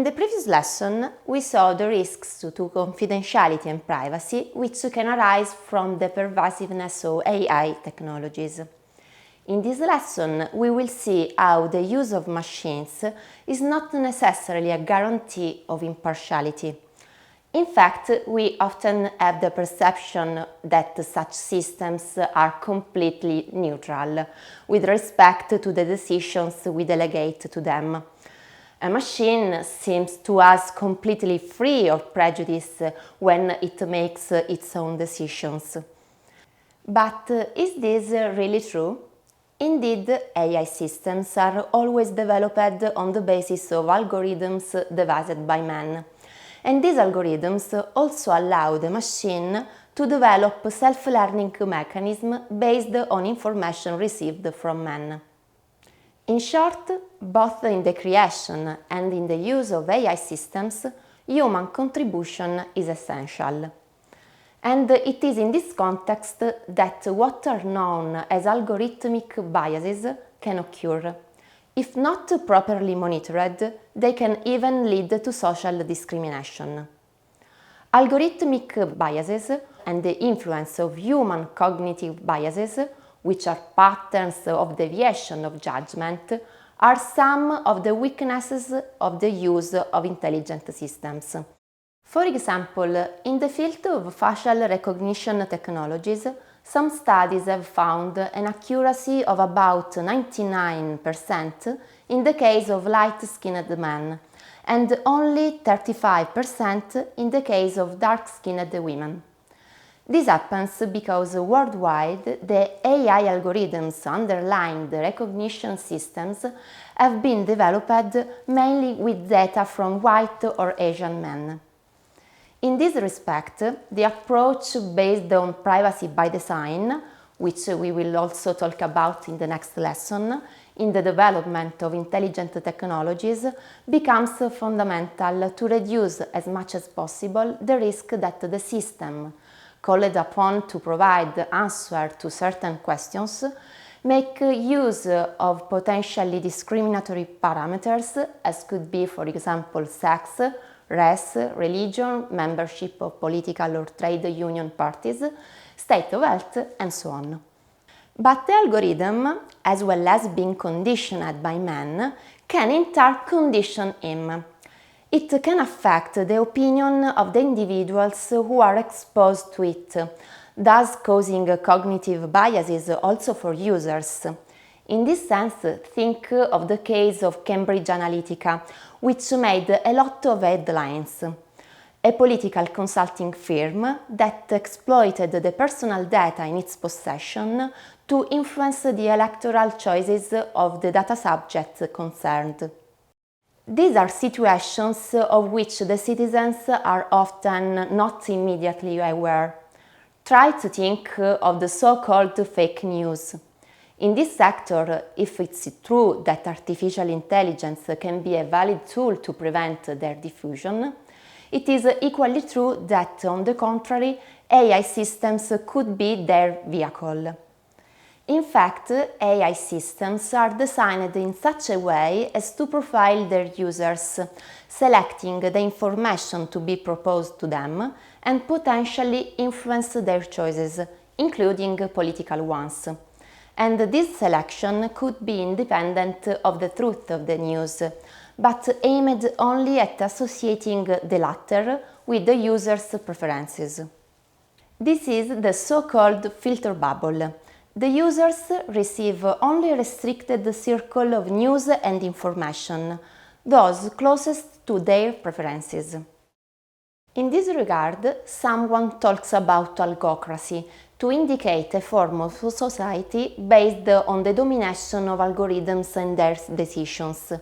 the previous lesson, we saw the risks to confidentiality and privacy which can arise from the pervasiveness of AI technologies. In this lesson, we will see how the use of machines is not necessarily a guarantee of impartiality. In fact, we often have the perception that such systems are completely neutral with respect to the decisions we delegate to them. A machine seems to us completely free of prejudice when it makes its own decisions. But is this really true? Indeed, AI systems are always developed on the basis of algorithms devised by man. And these algorithms also allow the machine to develop self-learning mechanisms based on information received from man. In short, both in the creation and in the use of AI systems, human contribution is essential. And it is in this context that what are known as algorithmic biases can occur. If not properly monitored, they can even lead to social discrimination. Algorithmic biases and the influence of human cognitive biases, which are patterns of deviation of judgment, are some of the weaknesses of the use of intelligent systems. For example, in the field of facial recognition technologies, some studies have found an accuracy of about 99% in the case of light-skinned men, and only 35% in the case of dark-skinned women. This happens because worldwide the AI algorithms underlying the recognition systems have been developed mainly with data from white or Asian men. In this respect, the approach based on privacy by design, which we will also talk about in the next lesson, in the development of intelligent technologies, becomes fundamental to reduce as much as possible the risk that the system, called upon to provide answers to certain questions, make use of potentially discriminatory parameters, as could be, for example, sex, race, religion, membership of political or trade union parties, state of health, and so on. But the algorithm, as well as being conditioned by man, can in turn condition him. It can affect the opinion of the individuals who are exposed to it, thus causing cognitive biases also for users. In this sense, think of the case of Cambridge Analytica, which made a lot of headlines. A political consulting firm that exploited the personal data in its possession to influence the electoral choices of the data subjects concerned. These are situations of which the citizens are often not immediately aware. Try to think of the so-called fake news. In this sector, if it's true that artificial intelligence can be a valid tool to prevent their diffusion, it is equally true that, on the contrary, AI systems could be their vehicle. In fact, AI systems are designed in such a way as to profile their users, selecting the information to be proposed to them and potentially influence their choices, including political ones. And this selection could be independent of the truth of the news, but aimed only at associating the latter with the user's preferences. This is the so-called filter bubble. The users receive only a restricted circle of news and information, those closest to their preferences. In this regard, someone talks about algocracy to indicate a form of society based on the domination of algorithms and their decisions,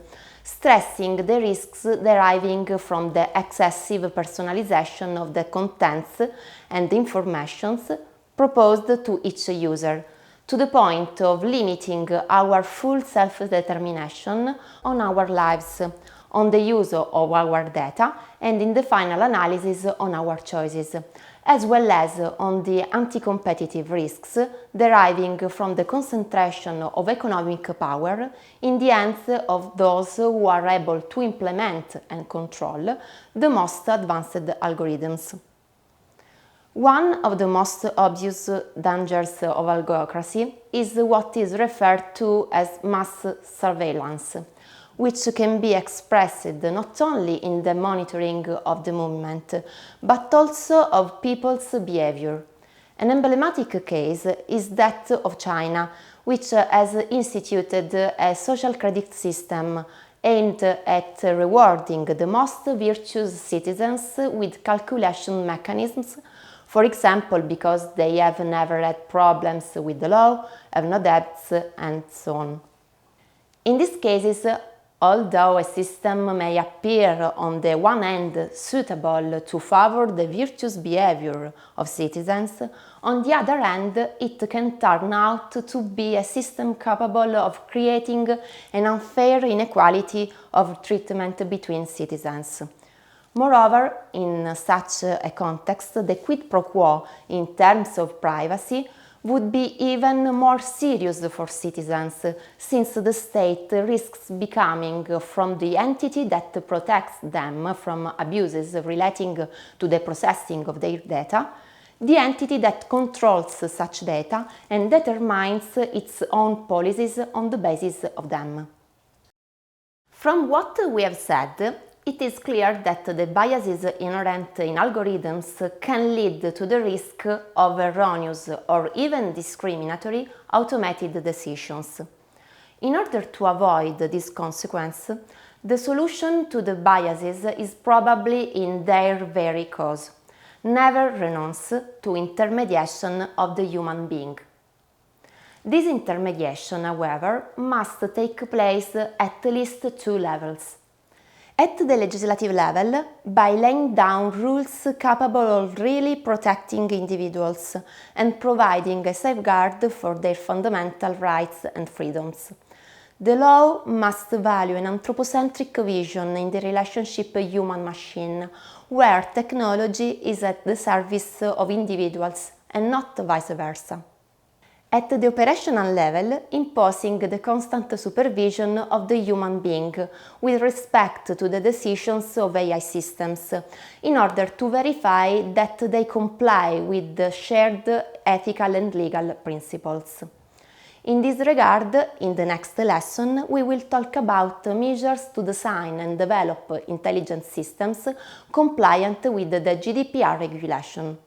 stressing the risks deriving from the excessive personalization of the contents and informations proposed to each user, to the point of limiting our full self-determination on our lives, on the use of our data, and in the final analysis on our choices, as well as on the anti-competitive risks deriving from the concentration of economic power in the hands of those who are able to implement and control the most advanced algorithms. One of the most obvious dangers of algocracy is what is referred to as mass surveillance, which can be expressed not only in the monitoring of the movement, but also of people's behavior. An emblematic case is that of China, which has instituted a social credit system aimed at rewarding the most virtuous citizens with calculation mechanisms, for example, because they have never had problems with the law, have no debts, and so on. In these cases, although a system may appear on the one hand suitable to favor the virtuous behavior of citizens, on the other hand it can turn out to be a system capable of creating an unfair inequality of treatment between citizens. Moreover, in such a context, the quid pro quo in terms of privacy would be even more serious for citizens, since the state risks becoming, from the entity that protects them from abuses relating to the processing of their data, the entity that controls such data and determines its own policies on the basis of them. From what we have said, it is clear that the biases inherent in algorithms can lead to the risk of erroneous or even discriminatory automated decisions. In order to avoid this consequence, the solution to the biases is probably in their very cause. Never renounce to intermediation of the human being. This intermediation, however, must take place at least two levels. At the legislative level, by laying down rules capable of really protecting individuals and providing a safeguard for their fundamental rights and freedoms. The law must value an anthropocentric vision in the relationship human-machine, where technology is at the service of individuals and not vice versa. At the operational level, imposing the constant supervision of the human being with respect to the decisions of AI systems, in order to verify that they comply with the shared ethical and legal principles. In this regard, in the next lesson, we will talk about measures to design and develop intelligent systems compliant with the GDPR regulation.